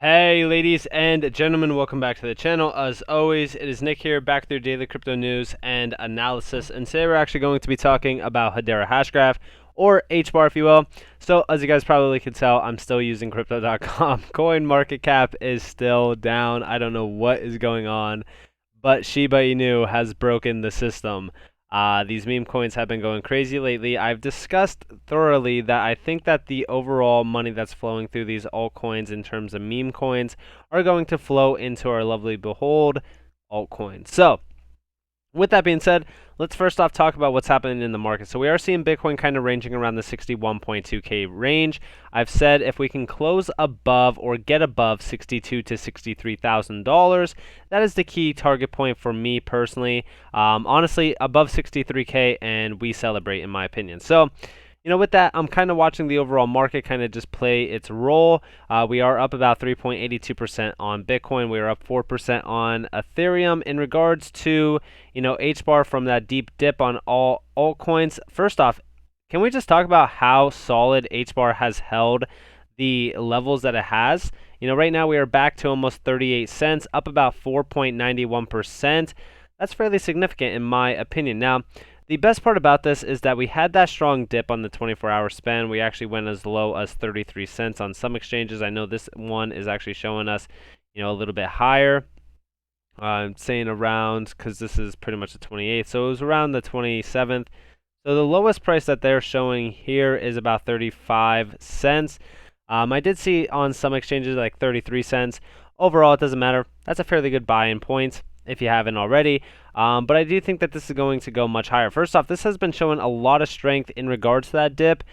Hey ladies and gentlemen, welcome back to the channel. As always, it is Nick here, back with your daily crypto news and analysis, and today we're actually going to be talking about Hedera Hashgraph, or HBAR if you will. So as you guys probably can tell, I'm still using crypto.com. Coin market cap is still down. I don't know what is going on, but Shiba Inu has broken the system. These meme coins have been going crazy lately. I've discussed thoroughly that I think that the overall money that's flowing through these altcoins in terms of meme coins are going to flow into our lovely behold altcoins. So with that being said, let's first off talk about what's happening in the market. So we are seeing Bitcoin kind of ranging around the 61.2K range. I've said if we can close above or get above $62,000 to $63,000, that is the key target point for me personally. Honestly, above 63K and we celebrate, in my opinion. So with that, I'm kind of watching the overall market kind of just play its role. We are up about 3.82% on Bitcoin. We are up 4% on Ethereum. In regards to, HBAR from that deep dip on all altcoins, first off, can we just talk about how solid HBAR has held the levels that it has? Right now we are back to almost 38 cents, up about 4.91%. That's fairly significant in my opinion. Now, the best part about this is that we had that strong dip on the 24-hour span. We actually went as low as 33 cents on some exchanges. I know this one is actually showing us, a little bit higher. I'm saying around, because this is pretty much the 28th, so it was around the 27th. So the lowest price that they're showing here is about 35 cents. I did see on some exchanges like 33 cents. Overall, it doesn't matter. That's a fairly good buy-in point if you haven't already. But I do think that this is going to go much higher. First off, this has been showing a lot of strength in regards to that dip.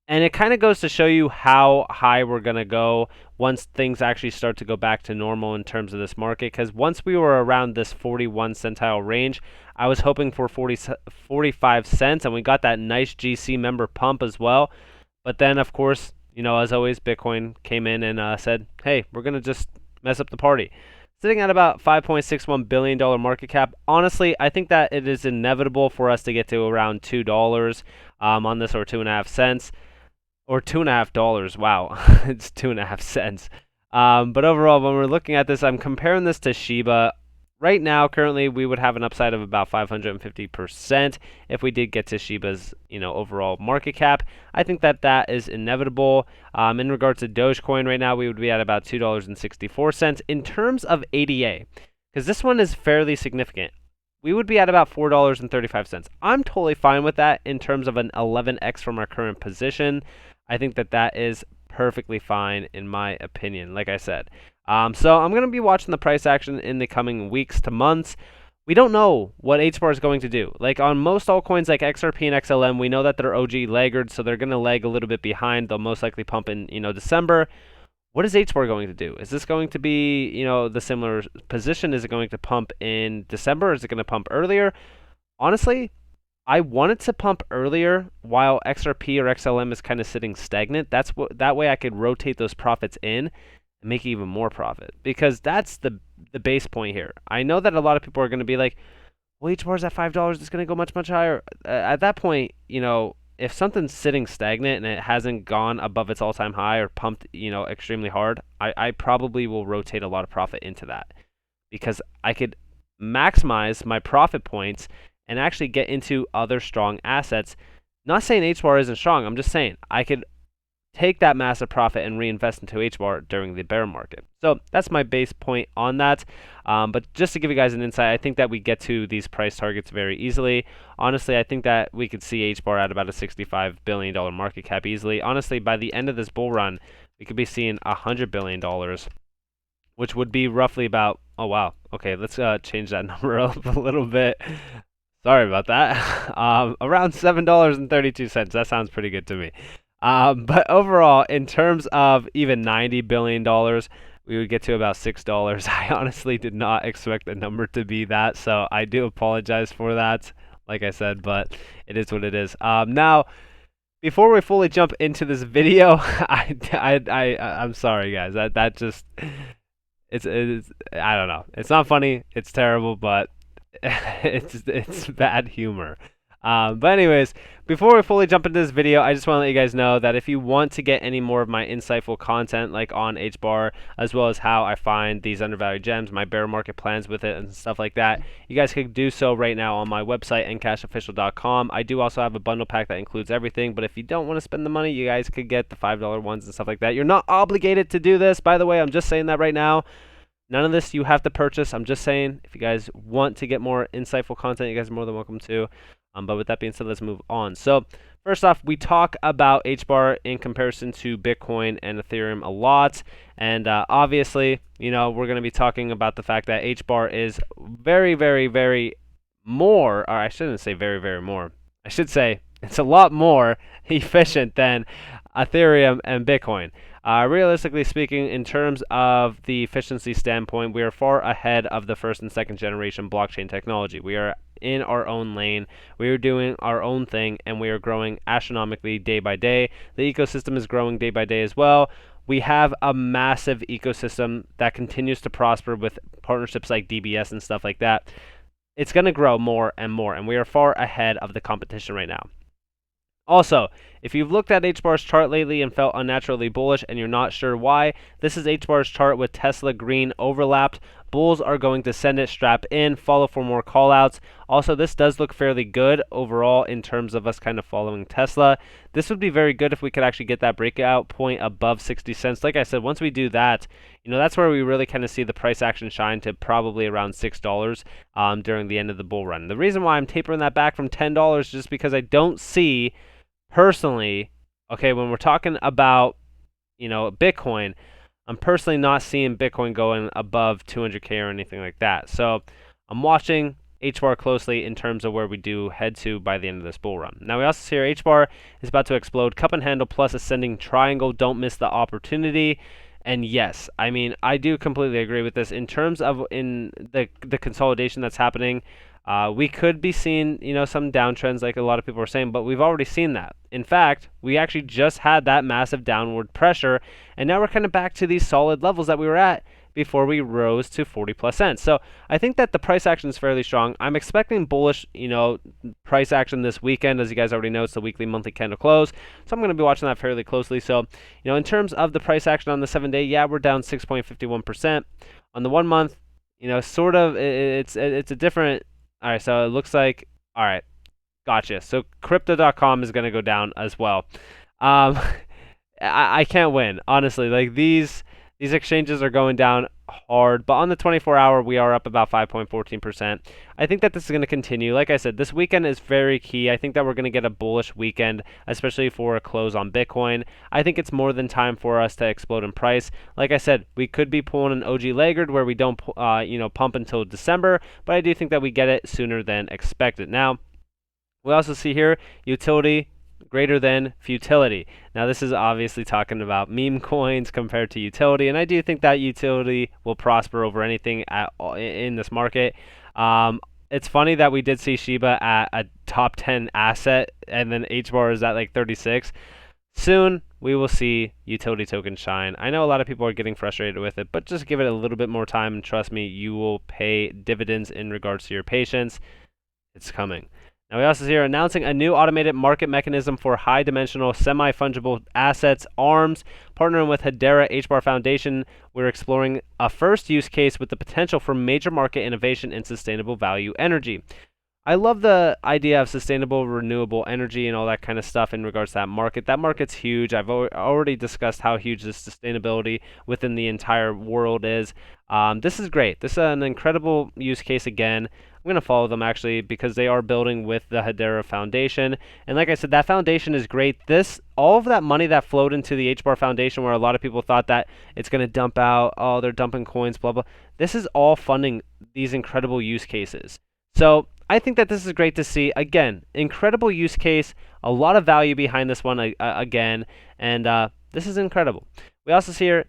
And it kind of goes to show you how high we're going to go once things actually start to go back to normal in terms of this market. Because once we were around this 41 centile range, I was hoping for 45 cents. And we got that nice GC member pump as well. But then, of course, as always, Bitcoin came in and said, hey, we're going to just mess up the party. Sitting at about $5.61 billion market cap. Honestly, I think that it is inevitable for us to get to around $2 on this, or 2.5 cents, or $2.5. Wow, it's 2.5 cents. But overall, when we're looking at this, I'm comparing this to Shiba. Right now, currently, we would have an upside of about 550% if we did get to Shiba's, overall market cap. I think that that is inevitable. In regards to Dogecoin, right now, we would be at about $2.64. In terms of ADA, because this one is fairly significant, we would be at about $4.35. I'm totally fine with that in terms of an 11x from our current position. I think that that is perfectly fine in my opinion, like I said. So I'm going to be watching the price action in the coming weeks to months. We don't know what HBAR is going to do. Like on most altcoins like XRP and XLM, we know that they're OG laggards, so they're going to lag a little bit behind. They'll most likely pump in, December. What is HBAR going to do? Is this going to be, the similar position? Is it going to pump in December? Is it going to pump earlier? Honestly, I wanted to pump earlier while XRP or XLM is kind of sitting stagnant. That way I could rotate those profits in and make even more profit, because that's the base point here. I know that a lot of people are going to be like, well, HBAR's at $5, it's going to go much, much higher. At that point, if something's sitting stagnant and it hasn't gone above its all-time high or pumped, extremely hard, I probably will rotate a lot of profit into that, because I could maximize my profit points and actually get into other strong assets. Not saying HBAR isn't strong, I'm just saying I could take that massive profit and reinvest into HBAR during the bear market. So that's my base point on that. But just to give you guys an insight, I think that we get to these price targets very easily. Honestly, I think that we could see HBAR at about a $65 billion market cap easily. Honestly, by the end of this bull run, we could be seeing $100 billion, which would be roughly about, oh wow, okay, let's change that number up a little bit. Sorry about that. Around $7.32. That sounds pretty good to me. But overall, in terms of even $90 billion, we would get to about $6. I honestly did not expect the number to be that, so I do apologize for that, like I said, but it is what it is. Now, before we fully jump into this video, I'm sorry, guys. That just, it's I don't know. It's not funny. It's terrible, but it's bad humor. But anyways, before we fully jump into this video, I just want to let you guys know that if you want to get any more of my insightful content like on HBAR, as well as how I find these undervalued gems, my bear market plans with it and stuff like that, you guys can do so right now on my website, NCashOfficial.com. I do also have a bundle pack that includes everything, but if you don't want to spend the money, you guys could get the $5 ones and stuff like that. You're not obligated to do this, by the way. I'm just saying that right now. None of this you have to purchase. I'm just saying, if you guys want to get more insightful content, you guys are more than welcome to. But with that being said, let's move on. So first off, we talk about HBAR in comparison to Bitcoin and Ethereum a lot. And obviously, we're going to be talking about the fact that HBAR is very, very, very more, or I shouldn't say very, very more. I should say it's a lot more efficient than Ethereum and Bitcoin. Realistically speaking, in terms of the efficiency standpoint, we are far ahead of the first and second generation blockchain technology. We are in our own lane, we are doing our own thing, and we are growing astronomically day by day. The ecosystem is growing day by day as well. We have a massive ecosystem that continues to prosper with partnerships like DBS and stuff like that. It's going to grow more, and we are far ahead of the competition right now. Also, if you've looked at HBAR's chart lately and felt unnaturally bullish and you're not sure why, this is HBAR's chart with Tesla green overlapped. Bulls are going to send it, strap in, follow for more callouts. Also, this does look fairly good overall in terms of us kind of following Tesla. This would be very good if we could actually get that breakout point above 60 cents. Like I said, once we do that, that's where we really kind of see the price action shine to probably around $6 during the end of the bull run. The reason why I'm tapering that back from $10 is just because I don't see personally, okay, when we're talking about, Bitcoin, I'm personally not seeing Bitcoin going above 200K or anything like that. So I'm watching HBAR closely in terms of where we do head to by the end of this bull run. Now we also see here HBAR is about to explode. Cup and handle plus ascending triangle. Don't miss the opportunity. And yes, I do completely agree with this. In terms of in the consolidation that's happening, we could be seeing, some downtrends like a lot of people are saying, but we've already seen that. In fact, we actually just had that massive downward pressure, and now we're kind of back to these solid levels that we were at before we rose to 40 plus cents. So I think that the price action is fairly strong. I'm expecting bullish, price action this weekend. As you guys already know, it's the weekly, monthly candle close. So I'm going to be watching that fairly closely. So, in terms of the price action on the 7-day, yeah, we're down 6.51%. On the 1 month, sort of, it's a different. All right, so it looks like, all right, gotcha. So crypto.com is going to go down as well. I can't win, honestly. Like these exchanges are going down hard, but on the 24-hour, we are up about 5.14%. I think that this is going to continue. Like I said, this weekend is very key. I think that we're going to get a bullish weekend, especially for a close on Bitcoin. I think it's more than time for us to explode in price. Like I said, we could be pulling an OG laggard where we don't, pump until December, but I do think that we get it sooner than expected. Now, we also see here utility greater than futility. Now this is obviously talking about meme coins compared to utility, and I do think that utility will prosper over anything in this market. It's funny that we did see Shiba at a top 10 asset, and then HBAR is at like 36. Soon we will see utility tokens shine. I know a lot of people are getting frustrated with it, but just give it a little bit more time, and trust me, you will pay dividends in regards to your patience. It's coming. Now we also see here announcing a new automated market mechanism for high-dimensional semi-fungible assets, ARMS. Partnering with Hedera HBAR Foundation, we're exploring a first use case with the potential for major market innovation in sustainable value energy. I love the idea of sustainable, renewable energy and all that kind of stuff in regards to that market. That market's huge. I've already discussed how huge this sustainability within the entire world is. This is great. This is an incredible use case again. I'm going to follow them actually because they are building with the Hedera Foundation. And like I said, that foundation is great. All of that money that flowed into the HBAR Foundation, where a lot of people thought that it's going to dump out, oh, they're dumping coins, blah, blah. This is all funding these incredible use cases. So I think that this is great to see. Again, incredible use case, a lot of value behind this one again, and this is incredible. We also see here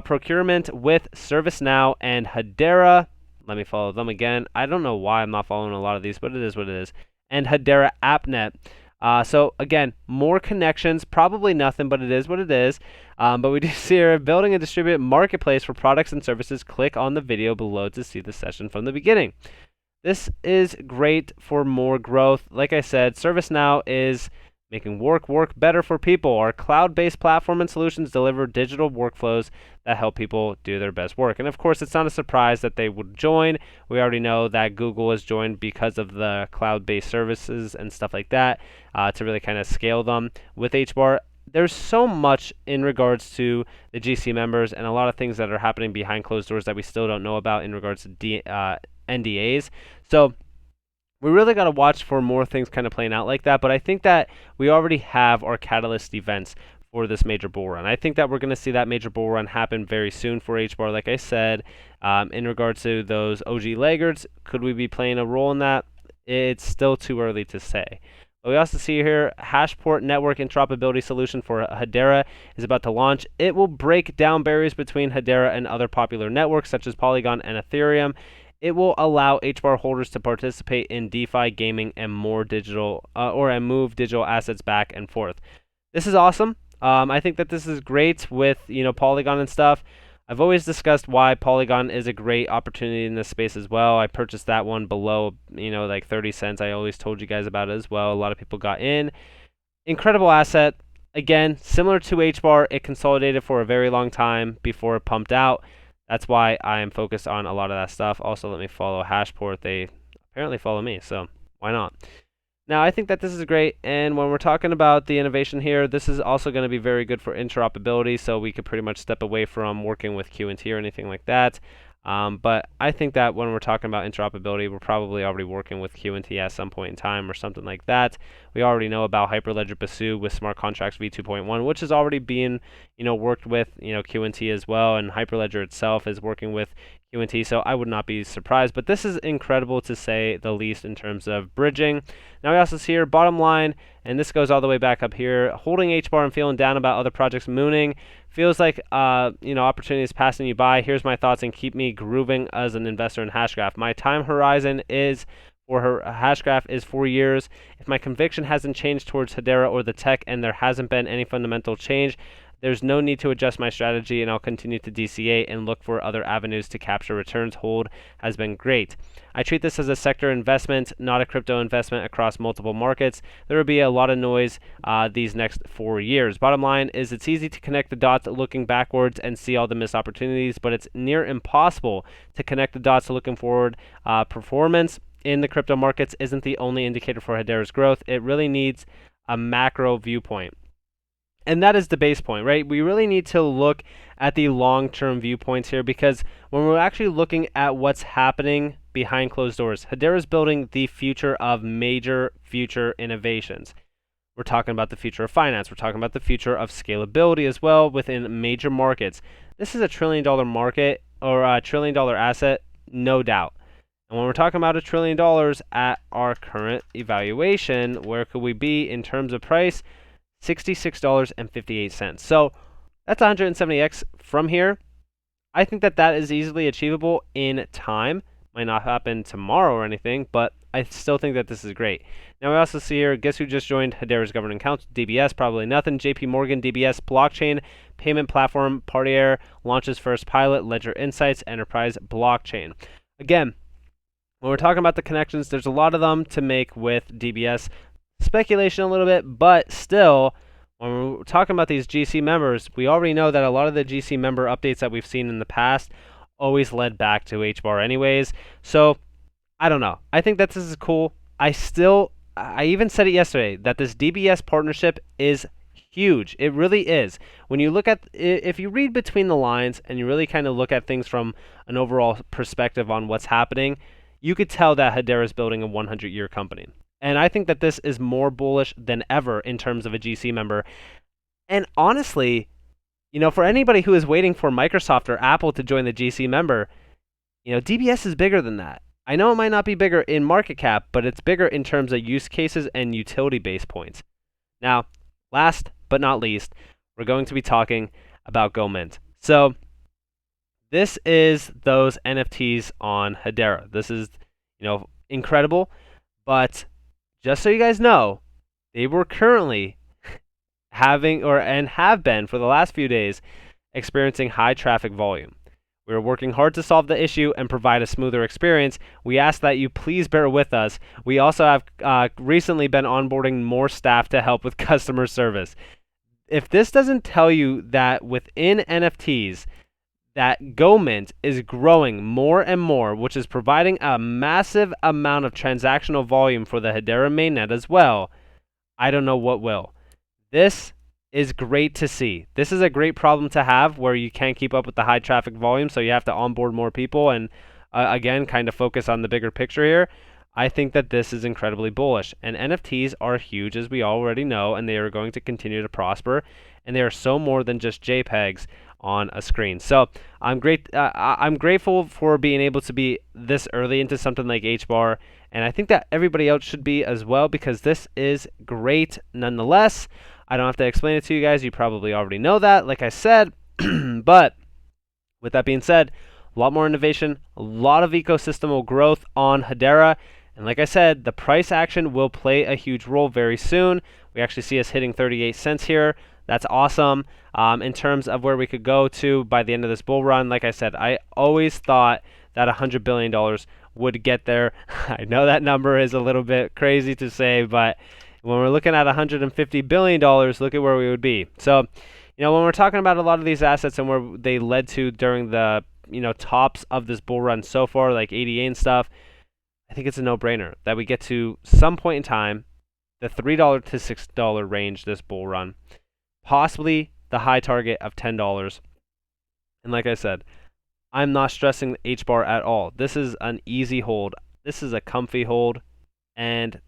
Procurement with ServiceNow and Hedera. Let me follow them again. I don't know why I'm not following a lot of these, but it is what it is. And Hedera AppNet. So again, more connections, probably nothing, but it is what it is. But we do see here building a distributed marketplace for products and services. Click on the video below to see the session from the beginning. This is great for more growth. Like I said, ServiceNow is making work better for people. Our cloud-based platform and solutions deliver digital workflows that help people do their best work. And of course, it's not a surprise that they would join. We already know that Google has joined because of the cloud-based services and stuff like that to really kind of scale them with HBAR. There's so much in regards to the GC members and a lot of things that are happening behind closed doors that we still don't know about in regards to NDAs. So we really got to watch for more things kind of playing out like that. But I think that we already have our catalyst events for this major bull run. I think that we're going to see that major bull run happen very soon for HBAR. Like I said, in regards to those OG laggards, could we be playing a role in that? It's still too early to say. But we also see here Hashport network interoperability solution for Hedera is about to launch. It will break down barriers between Hedera and other popular networks such as Polygon and Ethereum. It will allow HBAR holders to participate in DeFi gaming and more digital and move digital assets back and forth. This is awesome. I think that this is great with Polygon and stuff. I've always discussed why Polygon is a great opportunity in this space as well. I purchased that one below like 30 cents. I always told you guys about it as well. A lot of people got in. Incredible asset. Again, similar to HBAR, it consolidated for a very long time before it pumped out. That's why I am focused on a lot of that stuff. Also, let me follow Hashport. They apparently follow me, so why not? Now, I think that this is great, and when we're talking about the innovation here, this is also going to be very good for interoperability, so we could pretty much step away from working with Q&T or anything like that. But I think that when we're talking about interoperability, we're probably already working with Q&T at some point in time or something like that. We already know about Hyperledger Basu with Smart Contracts v2.1, which is already being worked with Q&T as well, and Hyperledger itself is working with Q&T, so I would not be surprised. But this is incredible to say the least in terms of bridging. Now we also see here bottom line, and this goes all the way back up here, holding HBAR and feeling down about other projects mooning. Feels like opportunity is passing you by. Here's my thoughts and keep me grooving as an investor in Hashgraph. My time horizon is for Hashgraph is 4 years. If my conviction hasn't changed towards Hedera or the tech and there hasn't been any fundamental change, there's no need to adjust my strategy, and I'll continue to DCA and look for other avenues to capture returns. Hold has been great. I treat this as a sector investment, not a crypto investment across multiple markets. There will be a lot of noise these next 4 years. Bottom line is it's easy to connect the dots looking backwards and see all the missed opportunities, but it's near impossible to connect the dots looking forward. Performance in the crypto markets isn't the only indicator for Hedera's growth. It really needs a macro viewpoint. And that is the base point, right? We really need to look at the long-term viewpoints here, because when we're actually looking at what's happening behind closed doors, Hedera is building the future of major future innovations. We're talking about the future of finance. We're talking about the future of scalability as well within major markets. This is a $1 trillion market or a $1 trillion asset, no doubt. And when we're talking about $1 trillion at our current evaluation, where could we be in terms of price? $66.58. So that's 170x from here. I think that that is easily achievable in time. Might not happen tomorrow or anything, but I still think that this is great. Now we also see here, guess who just joined Hedera's governing council? DBS, probably nothing. JP Morgan, DBS, blockchain, payment platform, Partier, launches first pilot, Ledger Insights, enterprise blockchain. Again, when we're talking about the connections, there's a lot of them to make with DBS. Speculation a little bit, but still, when we're talking about these GC members, we already know that a lot of the GC member updates that we've seen in the past always led back to HBAR anyways. So I don't know. I think that this is cool. I even said it yesterday that this DBS partnership is huge. It really is. When you look at, if you read between the lines and you really kind of look at things from an overall perspective on what's happening, you could tell that Hedera is building a 100-year company. And I think that this is more bullish than ever in terms of a GC member. And honestly, for anybody who is waiting for Microsoft or Apple to join the GC member, DBS is bigger than that. I know it might not be bigger in market cap, but it's bigger in terms of use cases and utility base points. Now, last but not least, we're going to be talking about GoMint. So this is those NFTs on Hedera. This is, incredible, but just so you guys know, they were currently having and have been for the last few days experiencing high traffic volume. We are working hard to solve the issue and provide a smoother experience. We ask that you please bear with us. We also have recently been onboarding more staff to help with customer service. If this doesn't tell you that within NFTs, that GoMint is growing more and more, which is providing a massive amount of transactional volume for the Hedera mainnet as well, I don't know what will. This is great to see. This is a great problem to have where you can't keep up with the high traffic volume, so you have to onboard more people and again, kind of focus on the bigger picture here. I think that this is incredibly bullish, and NFTs are huge, as we already know, and they are going to continue to prosper, and they are so more than just JPEGs on a screen. So I'm grateful for being able to be this early into something like HBAR, and I think that everybody else should be as well, because this is great nonetheless. I don't have to explain it to you guys. You probably already know that, like I said. But with that being said, a lot more innovation, a lot of ecosystemal growth on Hedera. And like I said, the price action will play a huge role very soon. We actually see us hitting 38 cents here. That's awesome. In terms of where we could go to by the end of this bull run, like I said, I always thought that $100 billion would get there. I know that number is a little bit crazy to say, but when we're looking at $150 billion, look at where we would be. So, when we're talking about a lot of these assets and where they led to during the tops of this bull run so far, like ADA and stuff, I think it's a no-brainer that we get to some point in time the $3 to $6 range this bull run, possibly the high target of $10. And like I said, I'm not stressing HBAR at all. This is an easy hold. This is a comfy hold. And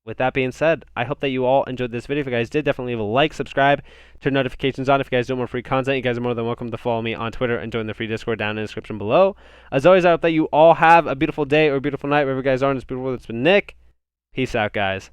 with that being said, I hope that you all enjoyed this video. If you guys did, definitely leave a like, subscribe, turn notifications on. If you guys want more free content, you guys are more than welcome to follow me on Twitter and join the free Discord down in the description below. As always, I hope that you all have a beautiful day or a beautiful night wherever you guys are in this beautiful world. It's been Nick. Peace out, guys.